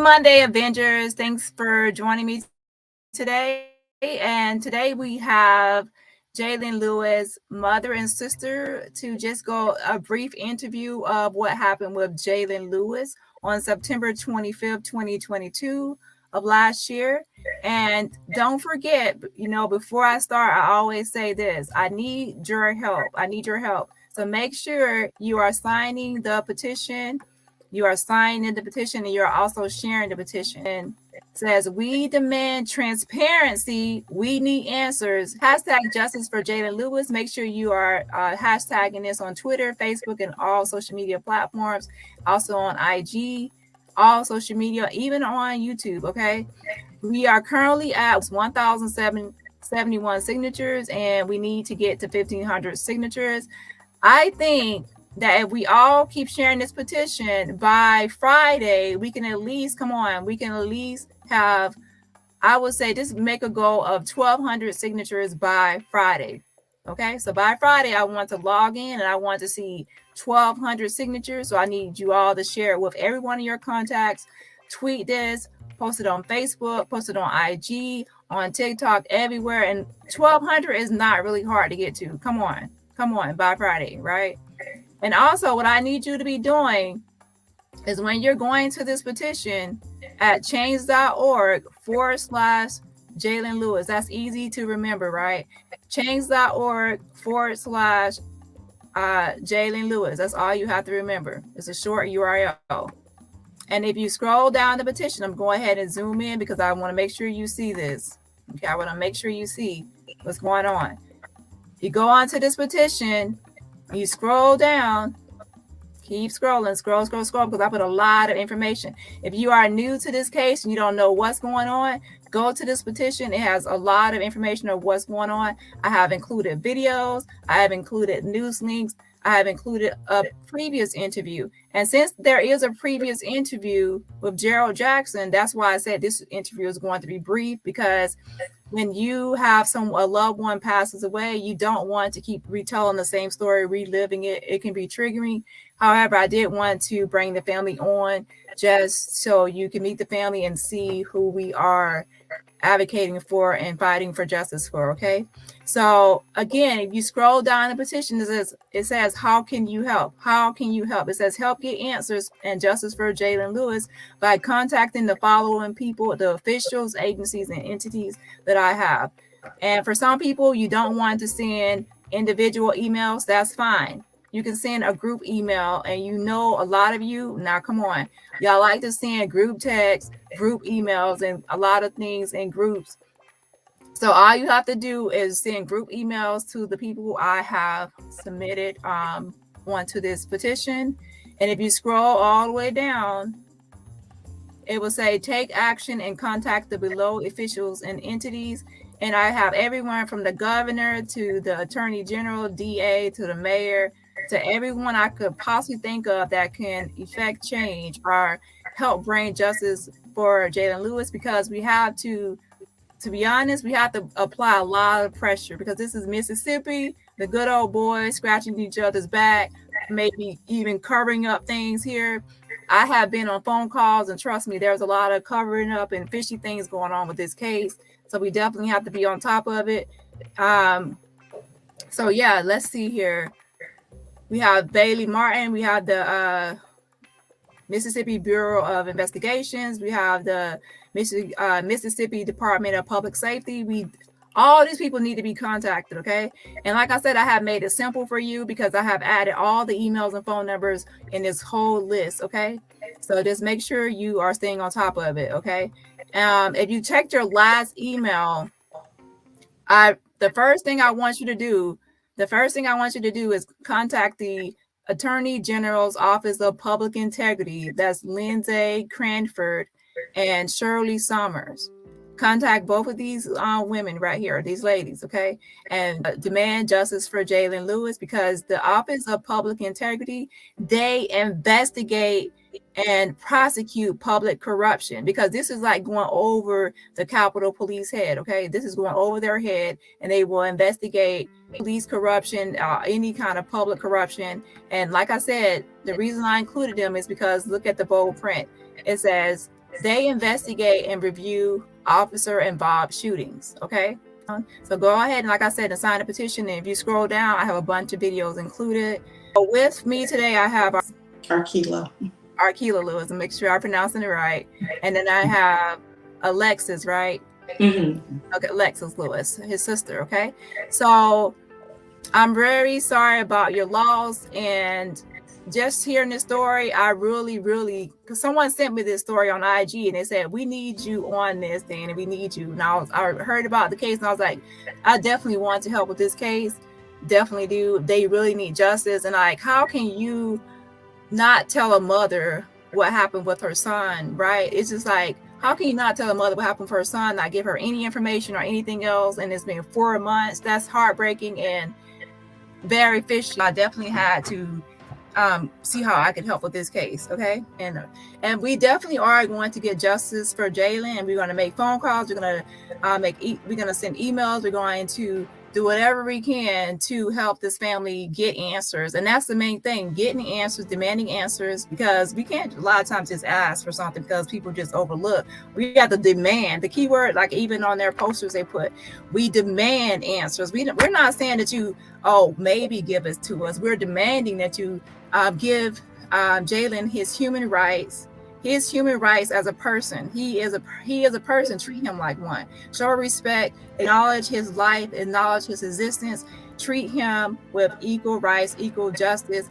Monday, Avengers. Thanks for joining me today. And today we have Jaylen Lewis, mother and sister, to just go a brief interview of what happened with Jaylen Lewis on September 25th, 2022 of last year. And don't forget, before I start, I always say this: I need your help. I need your help. So make sure you are signing the petition. You are signing the petition, and you're also sharing the petition. And it says, "We demand transparency. We need answers." Hashtag justice for Jaylen Lewis. Make sure you are hashtagging this on Twitter, Facebook, and all social media platforms. Also on IG, all social media, even on YouTube. Okay. We are currently at 1,071 signatures, and we need to get to 1,500 signatures. I think that if we all keep sharing this petition by Friday, we can at least have, I would say, just make a goal of 1,200 signatures by Friday. Okay, so by Friday, I want to log in and I want to see 1,200 signatures. So I need you all to share it with every one of your contacts. Tweet this, post it on Facebook, post it on IG, on TikTok, everywhere. And 1,200 is not really hard to get to. Come on, by Friday, right? And also, what I need you to be doing is when you're going to this petition at change.org/Jaylen Lewis. That's easy to remember, right? Change.org/Jaylen Lewis. That's all you have to remember. It's a short URL. And if you scroll down the petition, I'm going ahead and zoom in because I want to make sure you see this. Okay, I want to make sure you see what's going on. You go on to this petition. You scroll down, keep scrolling, scroll, because I put a lot of information. If you are new to this case and you don't know what's going on, go to this petition. It has a lot of information of what's going on. I have included videos. I have included news links. I have included a previous interview. And since there is a previous interview with Gerald Jackson, that's why I said this interview is going to be brief, because when you have a loved one passes away, you don't want to keep retelling the same story, reliving it. It can be triggering. However, I did want to bring the family on just so you can meet the family and see who we are advocating for and fighting for justice for. Okay. So again, if you scroll down the petition, it says, how can you help? How can you help? It says, help get answers and justice for Jaylen Lewis by contacting the following people, the officials, agencies, and entities that I have. And for some people, you don't want to send individual emails. That's fine. You can send a group email, and a lot of you, now come on, y'all like to send group texts, group emails, and a lot of things in groups. So all you have to do is send group emails to the people I have submitted onto this petition. And if you scroll all the way down, it will say take action and contact the below officials and entities. And I have everyone from the governor to the attorney general, DA, to the mayor, to everyone I could possibly think of that can effect change or help bring justice for Jaylen Lewis, because we have to be honest, we have to apply a lot of pressure, because this is Mississippi, the good old boys scratching each other's back, maybe even covering up things here. I have been on phone calls, and trust me, there's a lot of covering up and fishy things going on with this case. So we definitely have to be on top of it. So yeah, let's see here. We have Bailey Martin. We have the Mississippi Bureau of Investigations. We have the Mississippi Department of Public Safety. All these people need to be contacted, okay? And like I said, I have made it simple for you because I have added all the emails and phone numbers in this whole list, okay? So just make sure you are staying on top of it, okay? If you checked your last email, the first thing I want you to do is contact the Attorney General's Office of Public Integrity. That's Lindsay Cranford and Shirley Summers. Contact both of these women right here, these ladies, okay? And demand justice for Jaylen Lewis, because the Office of Public Integrity, they investigate and prosecute public corruption, because this is like going over the Capitol Police head, okay? This is going over their head, and they will investigate police corruption, any kind of public corruption. And like I said, the reason I included them is because look at the bold print. It says They investigate and review officer involved shootings. Okay. So go ahead and, like I said, and sign a petition. And if you scroll down, I have a bunch of videos included. So with me today, I have Arkila Lewis, and make sure I'm pronouncing it right. And then I have Alexis, right? Mm-hmm. Okay, Alexis Lewis, his sister. Okay. So I'm very sorry about your loss, and just hearing this story, I really, because someone sent me this story on IG and they said, we need you on this thing and we need you. And I heard about the case and I was like, I definitely want to help with this case. Definitely do. They really need justice. And like, how can you not tell a mother what happened with her son, right? It's just like, how can you not tell a mother what happened for her son, not give her any information or anything else? And it's been 4 months. That's heartbreaking and very fishy. I definitely had to see how I can help with this case. Okay. And we definitely are going to get justice for Jaylen, and we're going to make phone calls. We're going to send emails. We're going to do whatever we can to help this family get answers. And that's the main thing, getting answers, demanding answers, because we can't a lot of times just ask for something because people just overlook. We have to demand. The key word, like even on their posters they put, we demand answers. We're not saying that you, maybe give it to us. We're demanding that you give Jaylen his human rights as a person. He is a person. Treat him like one. Show respect, acknowledge his life, acknowledge his existence, treat him with equal rights, equal justice.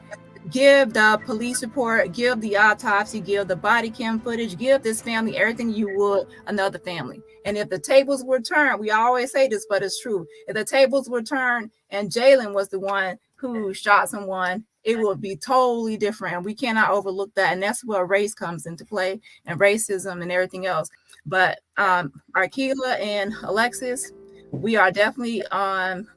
Give the police report, give the autopsy, give the body cam footage, give this family everything you would another family. And if the tables were turned, we always say this, but it's true. If the tables were turned and Jaylen was the one who shot someone, it would be totally different. We cannot overlook that. And that's where race comes into play, and racism and everything else. But Arkila and Alexis, we are definitely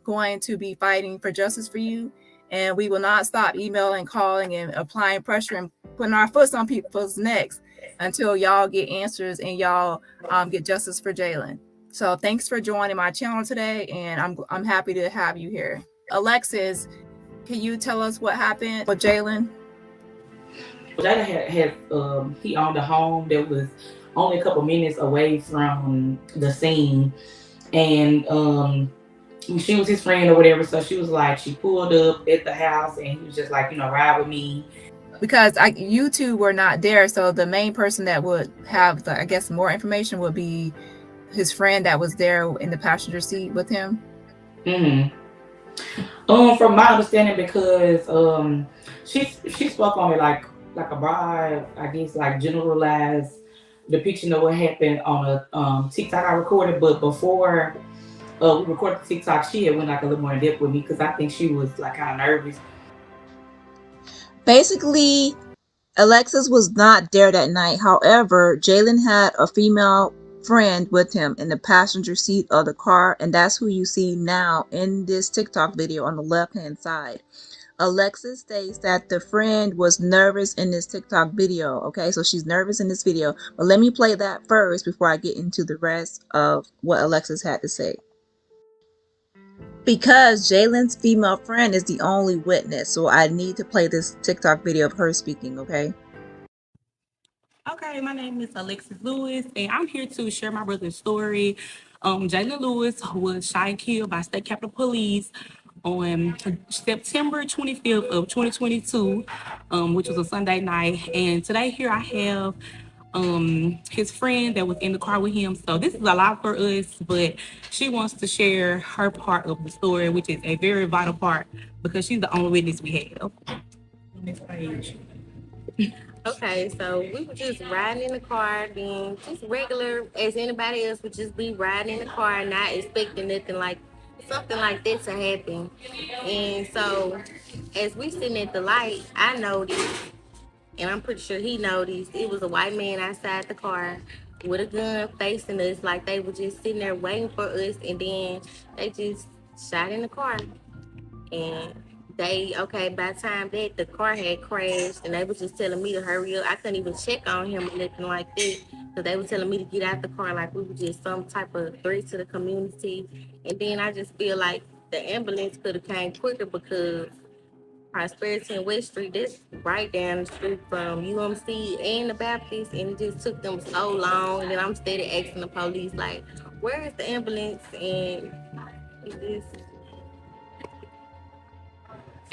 going to be fighting for justice for you. And we will not stop emailing, calling, and applying pressure and putting our foot on people's necks until y'all get answers and y'all get justice for Jaylen. So thanks for joining my channel today, and I'm happy to have you here. Alexis, can you tell us what happened with Jaylen? Jaylen he owned a home that was only a couple minutes away from the scene, and she was his friend or whatever. So she was like, she pulled up at the house, and he was just like, ride with me. Because you two were not there, so the main person that would have I guess more information would be his friend that was there in the passenger seat with him. From my understanding, because she spoke on it like a broad, I guess, like generalized depiction of what happened on a TikTok I recorded. But before we recorded the TikTok, she had went like a little more in depth with me because I think she was like kind of nervous. Basically, Alexis was not there that night. However, Jaylen had a female friend with him in the passenger seat of the car, and that's who you see now in this TikTok video on the left-hand side. Alexis states that the friend was nervous in this TikTok video. Okay, so she's nervous in this video. But let me play that first before I get into the rest of what Alexis had to say. Because Jaylen's female friend is the only witness, so I need to play this TikTok video of her speaking, okay? Okay, my name is Alexis Lewis, and I'm here to share my brother's story. Jaylen Lewis was shot and killed by State Capitol Police on September 25th of 2022, which was a Sunday night. And today here I have his friend that was in the car with him. So this is a lot for us, but she wants to share her part of the story, which is a very vital part because she's the only witness we have. Next page. Okay, so we were just riding in the car, being just regular as anybody else would just be riding in the car, not expecting nothing like something like that to happen. And so as we sitting at the light, I noticed, and I'm pretty sure he noticed, it was a white man outside the car with a gun facing us, like they were just sitting there waiting for us, and then they just shot in the car. And by the time that the car had crashed, and they was just telling me to hurry up. I couldn't even check on him or nothing like that, because they were telling me to get out the car like we were just some type of threat to the community. And then I just feel like the ambulance could have came quicker, because Prosperity and West Street. That's right down the street from UMC and the Baptist, and it just took them so long. And then I'm steady asking the police, like, where is the ambulance? And it just...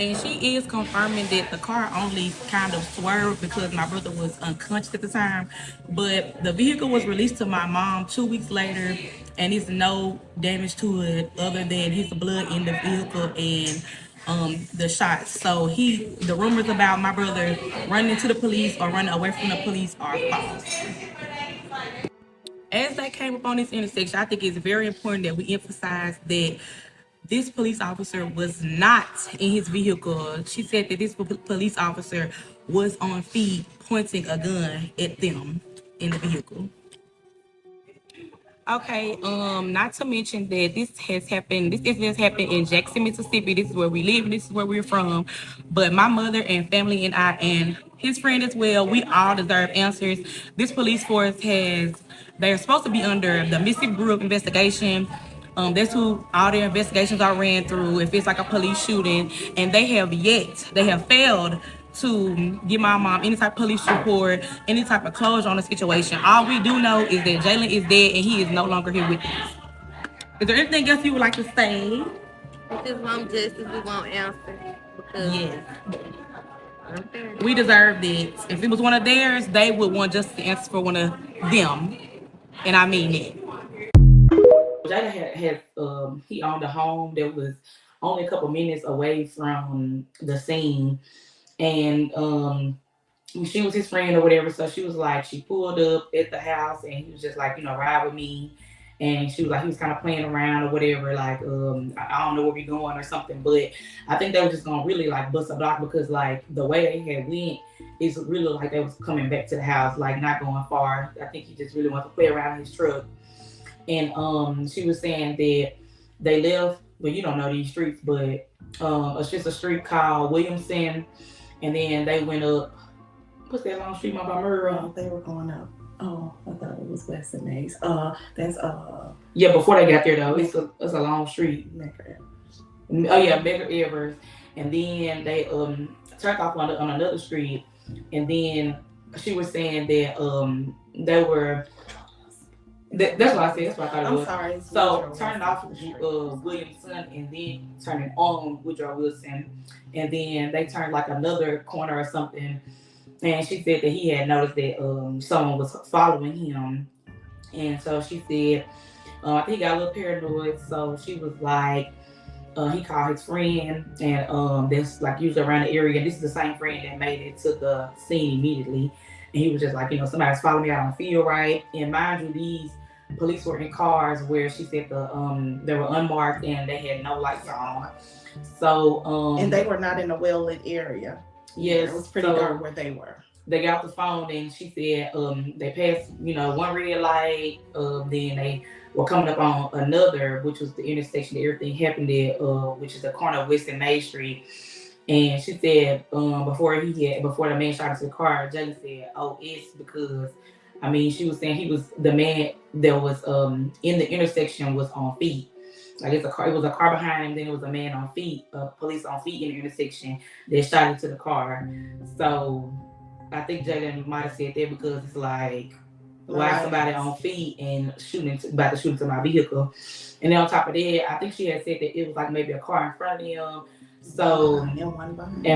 And she is confirming that the car only kind of swerved because my brother was unconscious at the time. But the vehicle was released to my mom 2 weeks later, and there's no damage to it other than his blood in the vehicle and the shots. So the rumors about my brother running into the police or running away from the police are false. As they came up on this intersection, I think it's very important that we emphasize that this police officer was not in his vehicle. She said that this police officer was on feet pointing a gun at them in the vehicle. Okay, not to mention that this incident happened in Jackson, Mississippi. This is where we live, this is where we're from. But my mother and family and I and his friend as well, we all deserve answers. This police force they're supposed to be under the Mississippi Bureau of Investigation. That's who all their investigations are ran through if it's like a police shooting, and they have failed to give my mom any type of police report, any type of closure on the situation. All we do know is that Jaylen is dead and he is no longer here with us. Is there anything else you would like to say? We just want justice, we want answers. Because yes, we deserved it. If it was one of theirs, they would want justice to answer for one of them, and I mean it. Jaylen had he owned a home that was only a couple minutes away from the scene, and she was his friend or whatever. So she was like, she pulled up at the house, and he was just like, ride with me. And she was like, he was kind of playing around or whatever, like I don't know where we going or something. But I think they were just gonna really like bust a block because like the way they had went is really like they was coming back to the house, like not going far. I think he just really wanted to play around in his truck. And she was saying that they left, well, you don't know these streets, but it's just a street called Williamson, and then they went up, what's that long street, by Murrah? They were going up. Oh, I thought it was West and Mays. That's yeah, before they got there though, it's a long street. Medgar Evers. Oh yeah, Medgar Evers, and then they turned off on another street, and then she was saying that they were. That's what I said. That's what I thought it was. I'm sorry. So turning off Williamson and then turning on Woodrow Wilson, and then they turned like another corner or something. And she said that he had noticed that someone was following him, and so she said, I think he got a little paranoid. So she was like, he called his friend, and that's like usually around the area. And this is the same friend that made it to the scene immediately. And he was just like, somebody's following me. I don't feel right. And mind you, these police were in cars where she said they were unmarked and they had no lights on. So and they were not in a well-lit area. Yes, it was pretty dark where they were. They got the phone and she said they passed one red light. Then they were coming up on another, which was the intersection that everything happened at, which is the corner of West and Main Street. And she said before the man shot into the car, Jaylen said, "Oh, it's because." I mean, she was saying the man that was in the intersection was on feet. Like it was a car behind him, then it was a man on feet, police on feet in the intersection that shot into the car. So I think Jaylen might have said that because it's like, why is somebody on feet and about to shoot into my vehicle? And then on top of that, I think she had said that it was like maybe a car in front of him. So and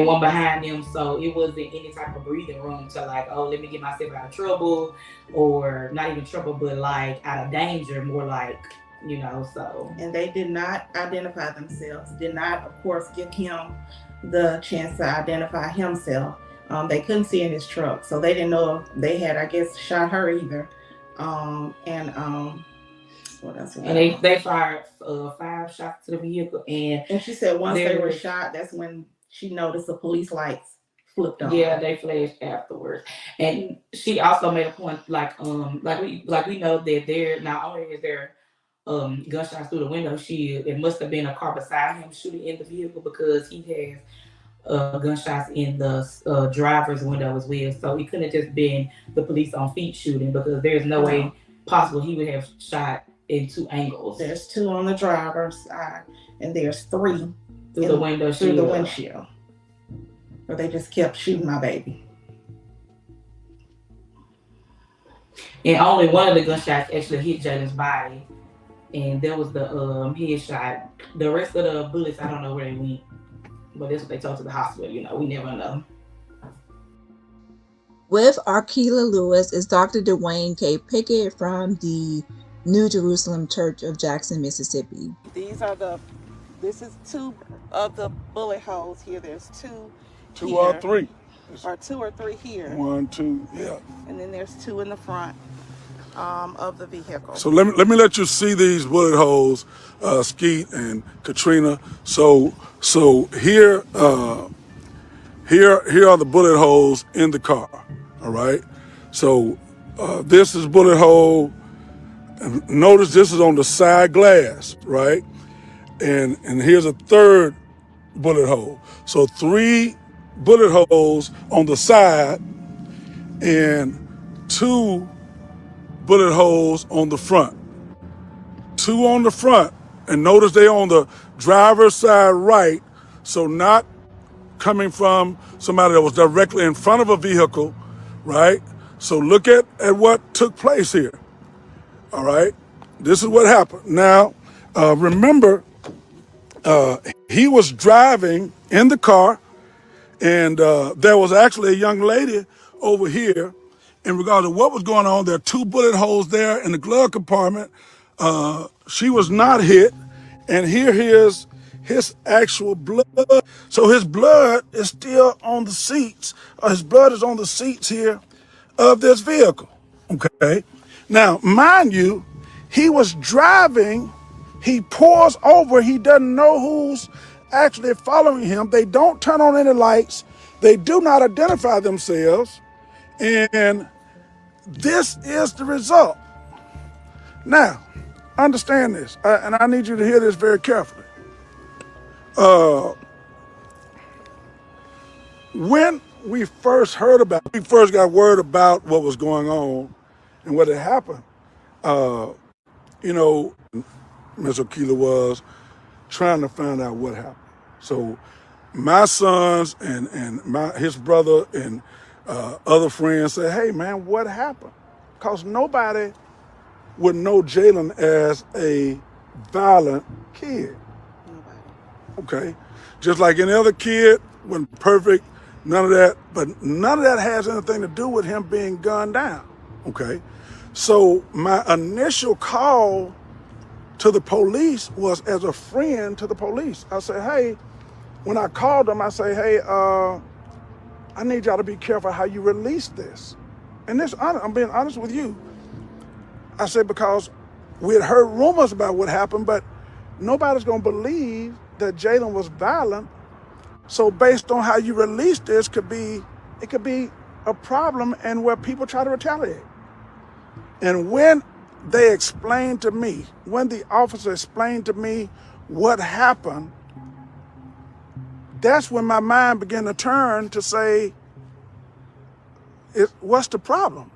one behind them, so it wasn't any type of breathing room to like, oh, let me get myself out of trouble, or not even trouble, but like out of danger, more like, so. And they did not identify themselves, did not, of course, give him the chance to identify himself. They couldn't see in his truck, so they didn't know if they had, I guess, shot her either. What else? And they fired 5 shots to the vehicle, and she said once they were shot, that's when she noticed the police lights flipped on. Yeah, they flashed afterwards. And she also made a point, like we know that there not only is there gunshots through the window shield, it must have been a car beside him shooting in the vehicle because he has gunshots in the driver's window as well. So it couldn't have just been the police on feet shooting because there's no way possible he would have shot in 2 angles. There's 2 on the driver's side, and there's 3 through the windshield. But they just kept shooting my baby. And only one of the gunshots actually hit Jaylen's body, and that was the headshot. The rest of the bullets, I don't know where they went, but that's what they told to the hospital. You know, we never know. With Arkila Lewis is Dr. Dwayne K. Pickett from the New Jerusalem Church of Jackson, Mississippi. This is 2 of the bullet holes here. There's 2 2 here, or 3. or 2 or 3 here. 1, 2, yeah. And then there's 2 in the front of the vehicle. So let me let you see these bullet holes, Skeet and Katrina. So here are the bullet holes in the car. All right. So this is bullet hole. And notice this is on the side glass, right? And here's a third bullet hole. So 3 bullet holes on the side and 2 bullet holes on the front. 2 on the front, and notice they're on the driver's side right, so not coming from somebody that was directly in front of a vehicle, right? So look at what took place here. All right, this is what happened. Now, remember, he was driving in the car, and there was actually a young lady over here. In regards to what was going on, there are 2 bullet holes there in the glove compartment. She was not hit, and here is his actual blood. So his blood is still on the seats. His blood is on the seats here of this vehicle. Okay. Now, mind you, he was driving. He pulls over. He doesn't know who's actually following him. They don't turn on any lights. They do not identify themselves. And this is the result. Now, understand this, and I need you to hear this very carefully. When we first got word about what was going on and what had happened, you know, Ms. Okila was trying to find out what happened. So my sons and his brother and other friends said, hey, man, what happened? Because nobody would know Jaylen as a violent kid. Okay? Just like any other kid, wasn't perfect, none of that, but none of that has anything to do with him being gunned down. Okay? So my initial call to the police was as a friend to the police. I said, hey, when I called them, I say, hey, I need y'all to be careful how you release this. And this, I'm being honest with you. I said, because we had heard rumors about what happened, but nobody's gonna believe that Jaylen was violent. So based on how you release this, it could be a problem and where people try to retaliate. And when they explained to me, when the officer explained to me what happened, that's when my mind began to turn to say, what's the problem?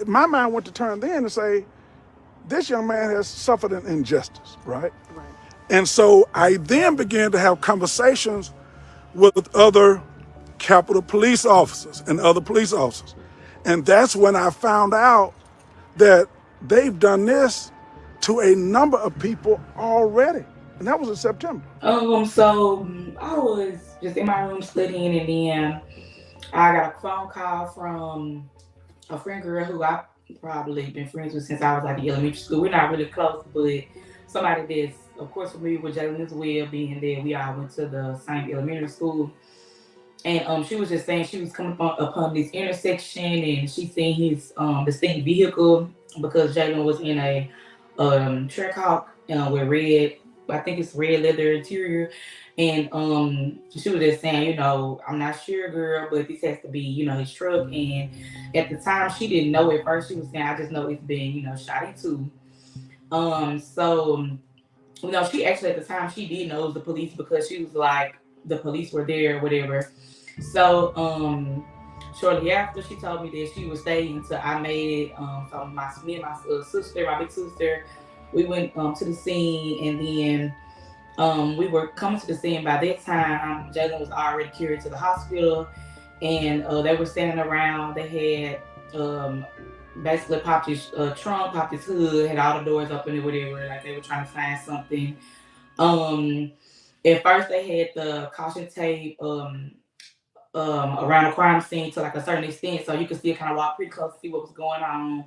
My mind went to turn then to say, this young man has suffered an injustice, right? Right. And so I then began to have conversations with other Capitol police officers and other police officers. And that's when I found out that they've done this to a number of people already. And that was in September. So I was just in my room studying, and then I got a phone call from a friend girl who I probably been friends with since I was like in elementary school. We're not really close, but somebody that's of course familiar with Jaylen as well, being there. We all went to the same elementary school. And she was just saying she was coming upon this intersection, and she seen his distinct vehicle because Jaylen was in a Trackhawk with red, I think it's red leather interior. And she was just saying, you know, I'm not sure, girl, but this has to be, you know, his truck. And at the time, she didn't know at first. She was saying, I just know it's been, you know, shot into. So, you know, she actually at the time, she did know it was the police because she was like, the police were there or whatever. So, shortly after, she told me that she would stay until I made it. So me and my sister, my big sister, we went to the scene, and then We were coming to the scene. By that time, Jaylen was already carried to the hospital, and they were standing around. They had basically popped his trunk, popped his hood, had all the doors open or whatever, like they were trying to find something. At first, they had the caution tape around the crime scene to like a certain extent, so you could still kind of walk pretty close to see what was going on.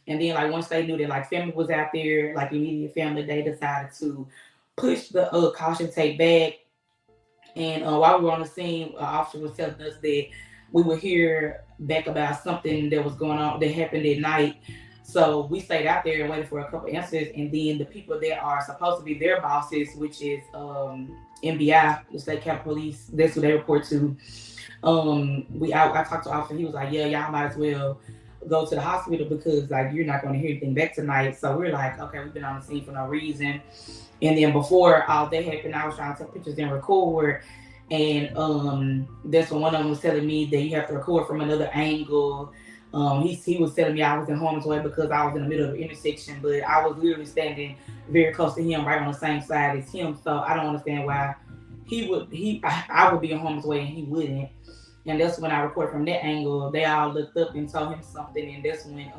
And then, like, once they knew that like family was out there, like immediate family, they decided to push the caution tape back. And while we were on the scene, officer was telling us that we would hear back about something that was going on that happened at night. So we stayed out there and waited for a couple answers. And then the people that are supposed to be their bosses, which is NBI, the State Capitol Police, that's who they report to. I talked to the officer. He was like, "Yeah, y'all might as well go to the hospital because like you're not going to hear anything back tonight." So we're like, okay, we've been on the scene for no reason. And then before all that happened, I was trying to take pictures and record. And that's when one of them was telling me that you have to record from another angle. He was telling me I was in harm's way because I was in the middle of the intersection, but I was literally standing very close to him, right on the same side as him. So I don't understand why I would be in harm's way and he wouldn't. And that's when I recorded from that angle. They all looked up and told him something, and that's when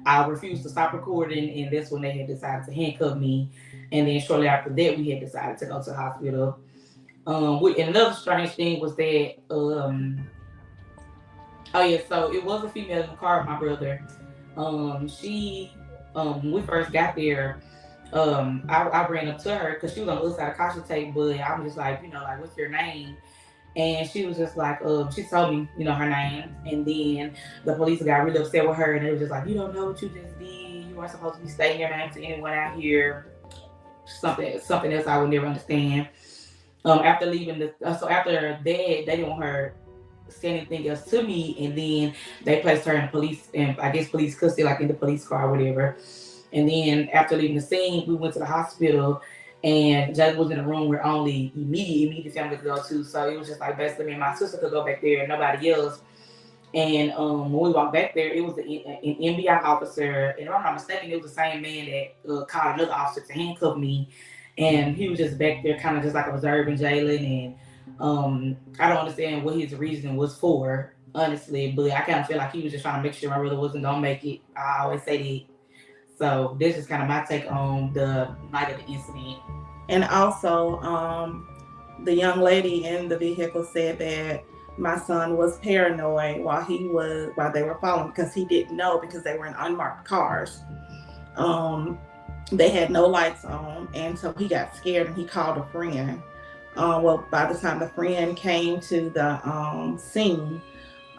I refused to stop recording, and that's when they had decided to handcuff me. And then shortly after that, we had decided to go to the hospital. Another strange thing was that, so it was a female in the car with my brother. When we first got there, I ran up to her because she was on the other side of the caution tape, but I'm just like, like, what's your name? And she was just like, she told me, her name. And then the police got really upset with her, and they was just like, you don't know what you just did. You weren't supposed to be stating your name to anyone out here. Something else I would never understand. After leaving after that, they didn't want her to say anything else to me, and then they placed her in police custody, like in the police car or whatever. And then after leaving the scene, we went to the hospital, and Jaylen was in a room where only immediate family could go to. So it was just like basically me and my sister could go back there and nobody else. And when we walked back there, it was an NBI officer. And if I'm not mistaken, it was the same man that called another officer to handcuff me. And he was just back there kind of just like observing Jaylen. And I don't understand what his reason was for, honestly. But I kind of feel like he was just trying to make sure my brother wasn't going to make it. I always say that. So this is kind of my take on the night of the incident. And also, the young lady in the vehicle said that my son was paranoid while they were following, because he didn't know, because they were in unmarked cars. They had no lights on, and so he got scared and he called a friend. By the time the friend came to the scene,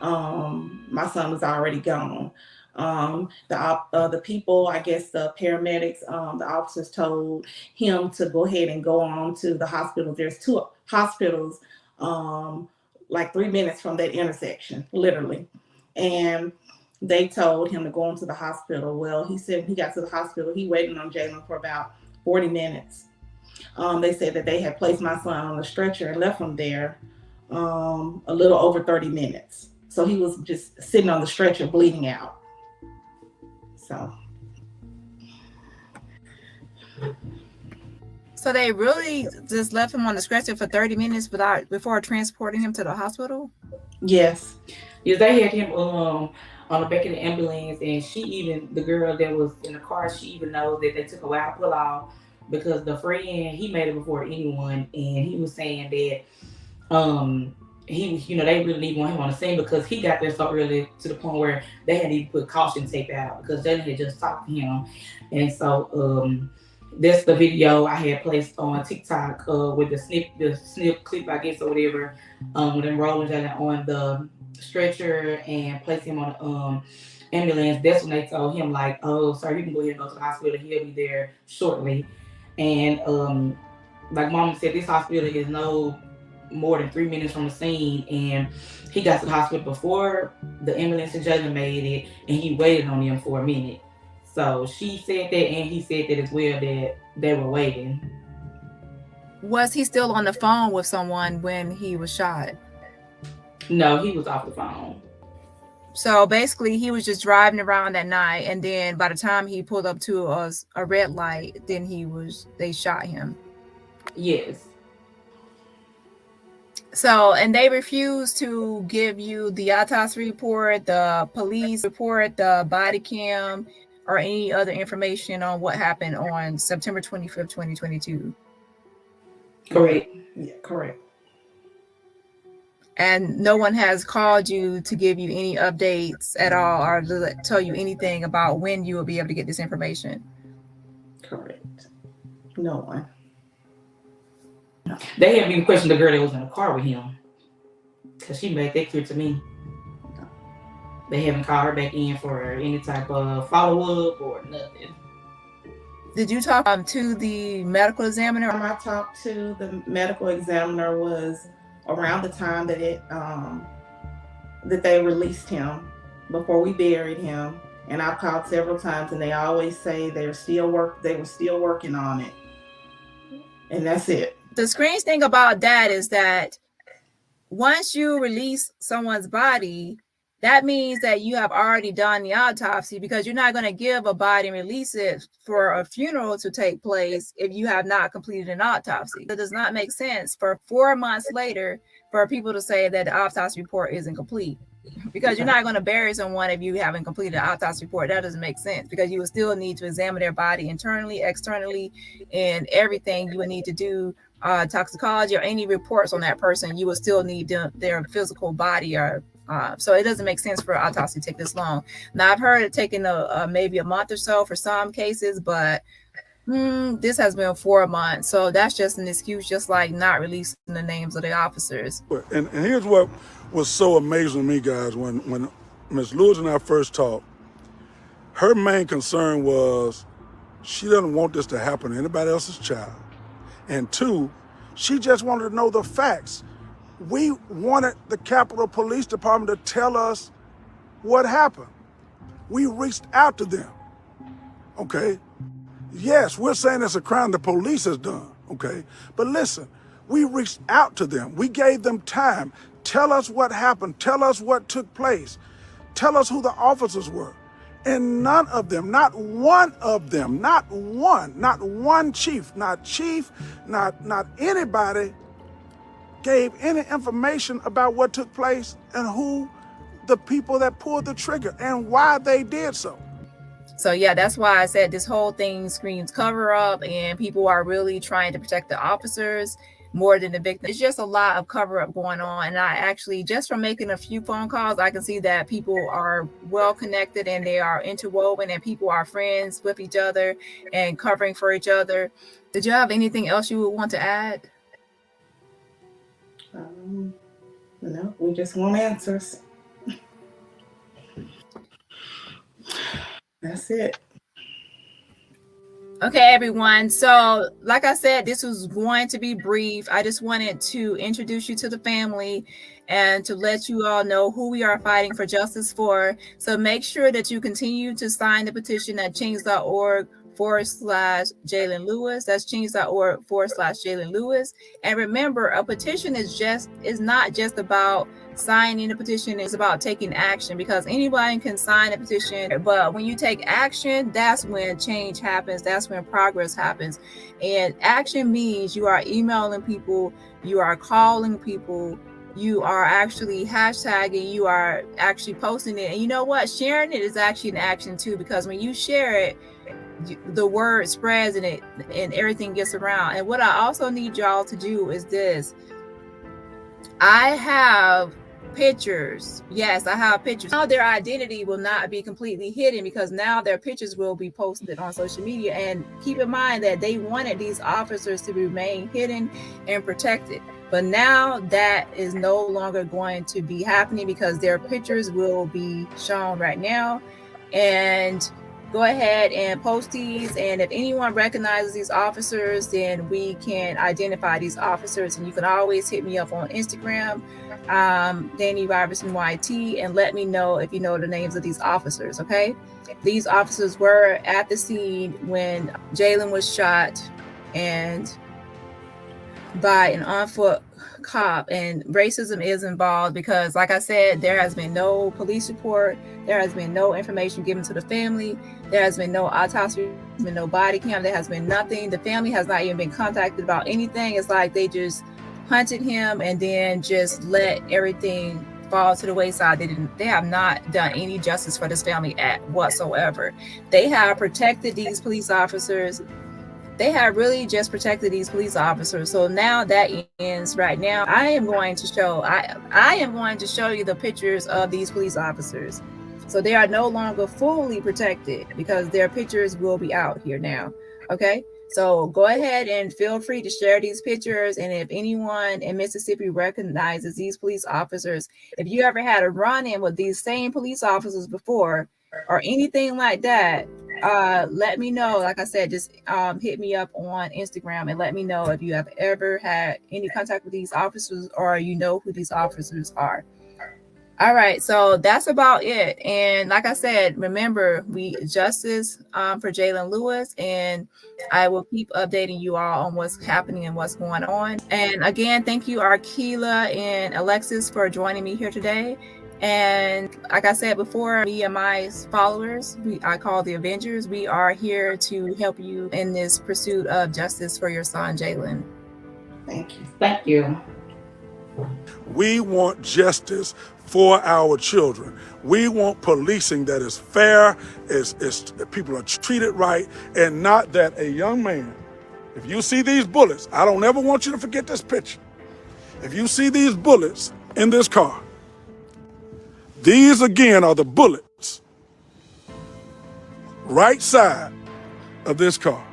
my son was already gone. The people, I guess the paramedics, the officers told him to go ahead and go on to the hospital. There's 2 hospitals, like 3 minutes from that intersection, literally. And they told him to go into the hospital. Well, he said he got to the hospital, he waited on Jaylen for about 40 minutes. They said that they had placed my son on a stretcher and left him there a little over 30 minutes. So he was just sitting on the stretcher bleeding out. So they really just left him on the stretcher for 30 minutes before transporting him to the hospital? Yes. Yeah, they had him on the back of the ambulance, and the girl that was in the car, she even knows that they took a while to pull off, because the friend, he made it before anyone, and he was saying that they really didn't want him on the scene because he got there so early, to the point where they had to even put caution tape out because Jaylen had just talked to him. And so that's the video I had placed on TikTok with the snip clip, I guess, or whatever, with them rolling Jaylen on the stretcher and placing him on the ambulance. That's when they told him, like, oh, sir, you can go ahead and go to the hospital. He'll be there shortly. And like Mama said, this hospital is no more than 3 minutes from the scene, and he got to the hospital before the ambulance and Jaylen made it, and he waited on them for a minute. So she said that, and he said that as well, that they were waiting. Was he still on the phone with someone when he was shot? No, he was off the phone. So basically, he was just driving around that night, and then by the time he pulled up to a red light, then they shot him. Yes. So, and they refuse to give you the autopsy report, the police report, the body cam, or any other information on what happened on September 25th, 2022. Correct. Yeah, correct. And no one has called you to give you any updates at all or to tell you anything about when you will be able to get this information. Correct. No one. They haven't even questioned the girl that was in the car with him, because she made that clear to me. They haven't called her back in for any type of follow-up or nothing. Did you talk to the medical examiner? I talked to the medical examiner was around the time that that they released him, before we buried him. And I've called several times, and they always say they were still working on it. And that's it. The strange thing about that is that once you release someone's body, that means that you have already done the autopsy, because you're not going to give a body and release it for a funeral to take place if you have not completed an autopsy. It does not make sense for 4 months later for people to say that the autopsy report isn't complete, because you're not going to bury someone if you haven't completed an autopsy report. That doesn't make sense, because you will still need to examine their body internally, externally, and everything you would need to do. Toxicology or any reports on that person, you will still need their physical body, or so it doesn't make sense for autopsy to take this long. Now, I've heard it taking maybe a month or so for some cases, but this has been 4 months, so that's just an excuse, just like not releasing the names of the officers. And here's what was so amazing to me, guys, when Ms. Lewis and I first talked, her main concern was she doesn't want this to happen to anybody else's child. And 2, she just wanted to know the facts. We wanted the Capitol Police Department to tell us what happened. We reached out to them, okay? Yes, we're saying it's a crime the police has done, okay? But listen, we reached out to them. We gave them time. Tell us what happened. Tell us what took place. Tell us who the officers were. And none of them, not one of them, not one chief, not anybody gave any information about what took place and who the people that pulled the trigger and why they did so. So yeah, that's why I said this whole thing screams cover up, and people are really trying to protect the officers more than the victim. It's just a lot of cover up going on. And I actually, just from making a few phone calls, I can see that people are well connected and they are interwoven, and people are friends with each other and covering for each other. Did you have anything else you would want to add? No, we just want answers. That's it. Okay, everyone. So like I said, this was going to be brief. I just wanted to introduce you to the family and to let you all know who we are fighting for justice for. So make sure that you continue to sign the petition at change.org/Jaylen Lewis. That's change.org/Jaylen Lewis. And remember, a petition is not just about signing a petition. It's about taking action, because anybody can sign a petition, but when you take action, that's when change happens. That's when progress happens. And action means you are emailing people, you are calling people, you are actually hashtagging, you are actually posting it. And you know what? Sharing it is actually an action too, because when you share it, the word spreads and everything gets around. And what I also need y'all to do is this. I have pictures. Yes, I have pictures. Now their identity will not be completely hidden, because now their pictures will be posted on social media. And keep in mind that they wanted these officers to remain hidden and protected. But now that is no longer going to be happening, because their pictures will be shown right now. And go ahead and post these, and if anyone recognizes these officers, then we can identify these officers. And you can always hit me up on Instagram, Dani Robertson YT, and let me know if you know the names of these officers. Okay, these officers were at the scene when Jaylen was shot and by an on-foot cop. And racism is involved, because like I said, there has been no police report, There has been no information given to the family. There has been no autopsy, there has been no body cam. There has been nothing. The family has not even been contacted about anything. It's like they just hunted him and then just let everything fall to the wayside. They have not done any justice for this family whatsoever. They have protected these police officers. They have really just protected these police officers. So now that ends right now. I am going to show you the pictures of these police officers. So they are no longer fully protected because their pictures will be out here now. Okay. So go ahead and feel free to share these pictures. And if anyone in Mississippi recognizes these police officers, if you ever had a run-in with these same police officers before or anything like that, let me know. Like I said, just hit me up on Instagram and let me know if you have ever had any contact with these officers or you know who these officers are. All right, so that's about it. And like I said, remember, justice for Jaylen Lewis, and I will keep updating you all on what's happening and what's going on. And again, thank you, Arkila and Alexis, for joining me here today. And like I said before, me and my followers, I call the Avengers, we are here to help you in this pursuit of justice for your son, Jaylen. Thank you. Thank you. We want justice for our children. We want policing that is fair, is people are treated right, and not that a young man, if you see these bullets, I don't ever want you to forget this picture. If you see these bullets in this car, these again are the bullets right side of this car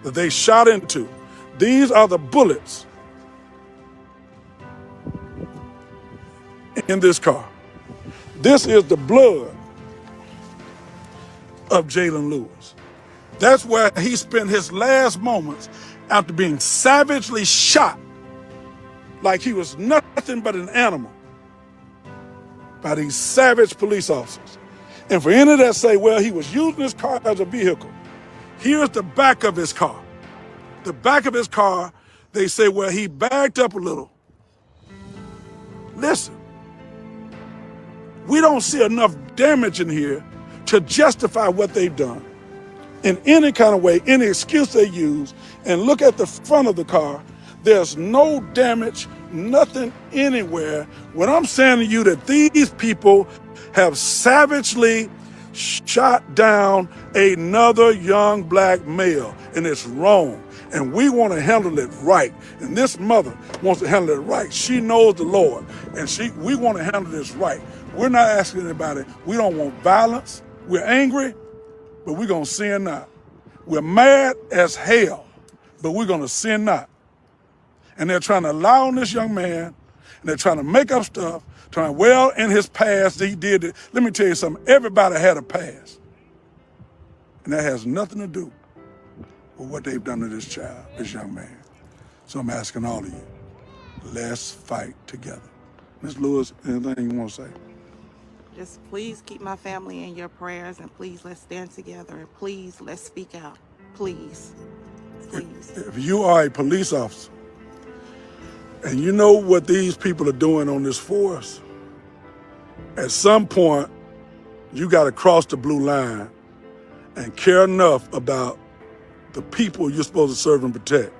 that they shot into. These are the bullets in this car. This is the blood of Jaylen Lewis. That's where he spent his last moments after being savagely shot like he was nothing but an animal by these savage police officers. And for any that say, well, he was using his car as a vehicle, here's the back of his car. The back of his car, they say, well, he backed up a little. Listen, we don't see enough damage in here to justify what they've done in any kind of way, any excuse they use. And look at the front of the car. There's no damage, nothing anywhere. When I'm saying to you that these people have savagely shot down another young black male, and it's wrong. And we want to handle it right. And this mother wants to handle it right. She knows the Lord, and we want to handle this right. We're not asking anybody. We don't want violence. We're angry, but we're going to sin not. We're mad as hell, but we're going to sin not. And they're trying to lie on this young man, and they're trying to make up stuff, well, in his past, he did it. Let me tell you something. Everybody had a past. And that has nothing to do with what they've done to this child, this young man. So I'm asking all of you, let's fight together. Ms. Lewis, anything you want to say? Just please keep my family in your prayers, and please let's stand together, and please let's speak out. Please. Please. If you are a police officer and you know what these people are doing on this force, at some point you got to cross the blue line and care enough about the people you're supposed to serve and protect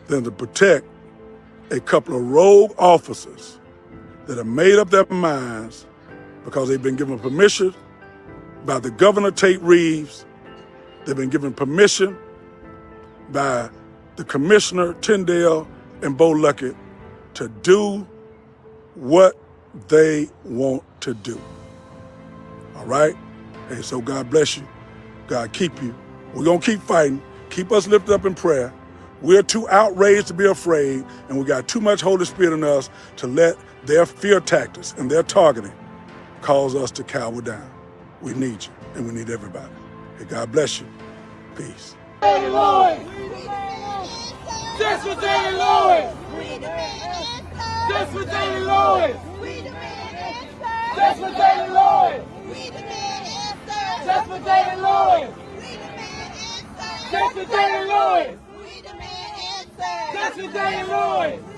than to protect a couple of rogue officers that have made up their minds because they've been given permission by the Governor Tate Reeves. They've been given permission by the Commissioner Tindell and Bo Luckett to do what they want to do. All right? Hey, so God bless you. God keep you. We're going to keep fighting. Keep us lifted up in prayer. We're too outraged to be afraid, and we got too much Holy Spirit in us to let their fear tactics and their targeting cause us to cower down. We need you, and we need everybody. Hey, God bless you. Peace. Jaylen Lewis! Just for Jaylen Lewis! Just for Jaylen Lewis! Just for Jaylen Lewis! Just for Jaylen Lewis! Just for Jaylen Lewis! Just for Jaylen Lewis!